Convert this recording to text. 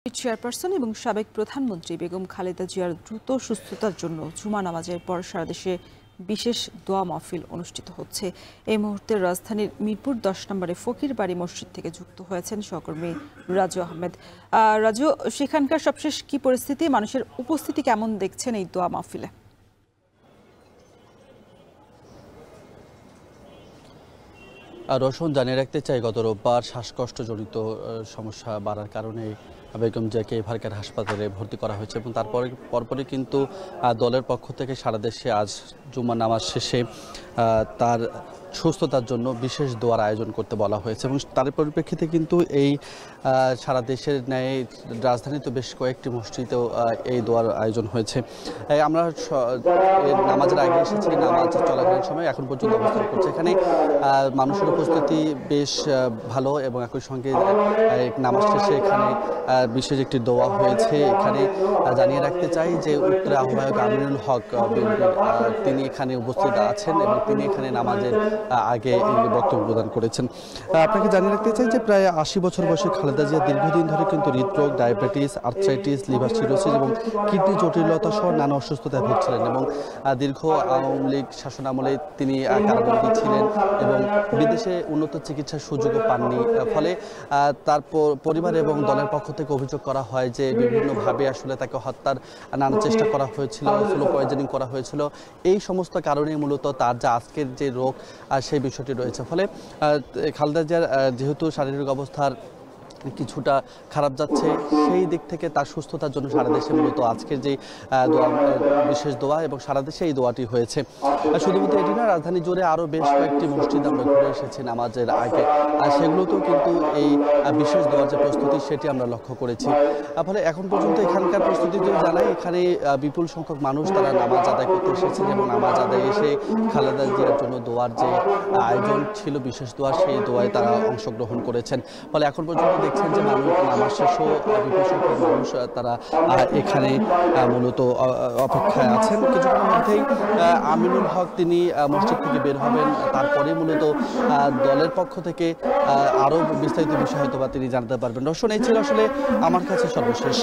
Chairperson এবং সাবেক প্রধানমন্ত্রী বেগম খালেদা জিয়ার দ্রুত সুস্থতার জন্য জুমা নামাজের পর সারা দেশে বিশেষ দোয়া মাহফিল অনুষ্ঠিত হচ্ছে। এই মুহূর্তে রাজধানীর মিরপুর 10 নম্বরে ফকির বাড়ি মসজিদ থেকে যুক্ত হয়েছেন সহকর্মী রাজু আহমেদ। রাজু, সেখানকার সবশেষ কি পরিস্থিতি, মানুষের উপস্থিতি কেমন দেখছেন এই দোয়া মাহফিলে? রোশন, জানিয়ে রাখতে চাই, গত রোববার শ্বাসকষ্টজনিত সমস্যা বাড়ার কারণে বেগম জিয়াকে এভারকেয়ার হাসপাতালে ভর্তি করা হয়েছে এবং পরপরই কিন্তু দলের পক্ষ থেকে সারা দেশে আজ জুম্মার নামাজ শেষে তার সুস্থতার জন্য বিশেষ দোয়ার আয়োজন করতে বলা হয়েছে এবং তার পরিপ্রেক্ষিতে কিন্তু এই সারা দেশের ন্যায় রাজধানীতে বেশ কয়েকটি মসজিদেও এই দোয়ার আয়োজন হয়েছে। আমরা নামাজের আগে এসেছি, নামাজ চলাকালীন সময় এখন পর্যন্ত অবস্থান করছে। এখানে মানুষের উপস্থিতি বেশ ভালো এবং একই সঙ্গে নামাজ শেষে এখানে বিশেষ একটি দোয়া হয়েছে। এখানে জানিয়ে রাখতে চাই যে উত্তরে আহ্বায়ক আমিনুল হক তিনি এখানে উপস্থিত আছেন এবং তিনি এখানে নামাজের আগে বক্তব্য প্রদান করেছেন। আপনাকে জানিয়ে রাখতে চাই যে প্রায় 80 বছর বয়সী খালেদা জিয়া দীর্ঘদিন ধরে কিন্তু হৃদরোগ, ডায়াবেটিস, আর্থ্রাইটিস, লিভার সিরোসিস এবং কিডনি জটিলতা সহ নানা অসুস্থতায় ভুগছিলেন এবং দীর্ঘ আওয়ামী লীগ শাসন আমলে তিনি কারাবন্দী ছিলেন এবং বিদেশে উন্নত চিকিৎসার সুযোগও পাননি। ফলে তার পরিবার এবং দলের পক্ষ থেকে অভিযোগ করা হয় যে বিভিন্নভাবে আসলে তাকে হত্যার নানা চেষ্টা করা হয়েছিল, স্লো পয়জনিং করা হয়েছিল। এই সমস্ত কারণে মূলত তার যে আজকের যে রোগ সেই বিষয়টি রয়েছে। ফলে খালেদা জিয়ার যেহেতু শারীরিক অবস্থার কিছুটা খারাপ যাচ্ছে, সেই দিক থেকে তার সুস্থতার জন্য সারা দেশে মূলত আজকের যে বিশেষ দোয়া এবং সারা দেশে এই দোয়াটি হয়েছে। শুধুমাত্র এটি না, রাজধানী জুড়ে আরও বেশ কয়েকটি মসজিদ আমরা ঘুরে এসেছি নামাজের আগে, আর সেগুলোতেও কিন্তু এই বিশেষ দোয়ার যে প্রস্তুতি সেটি আমরা লক্ষ্য করেছি। ফলে এখন পর্যন্ত এখানকার প্রস্তুতি যদি জানাই, এখানে বিপুল সংখ্যক মানুষ তারা নামাজ আদায় করতে এসেছেন এবং নামাজ আদায় এসে খালেদা জিয়ার জন্য দোয়ার যে আয়োজন ছিল বিশেষ দোয়া, সেই দোয়ায় তারা অংশগ্রহণ করেছেন। ফলে এখন পর্যন্ত দেখছেন যে মানুষ নামাজ শেষও বিপুল সংখ্যক মানুষ তারা এখানে মূলত অপেক্ষায় আছেন। কিছুক্ষণের মধ্যেই আমিনুল হক তিনি মসজিদ থেকে বের হবেন, তারপরে মূলত দলের পক্ষ থেকে আরও বিস্তারিত বিষয় হয়তো বা তিনি জানতে পারবেন। রোশন, এই ছিল আসলে আমার কাছে সর্বশেষ।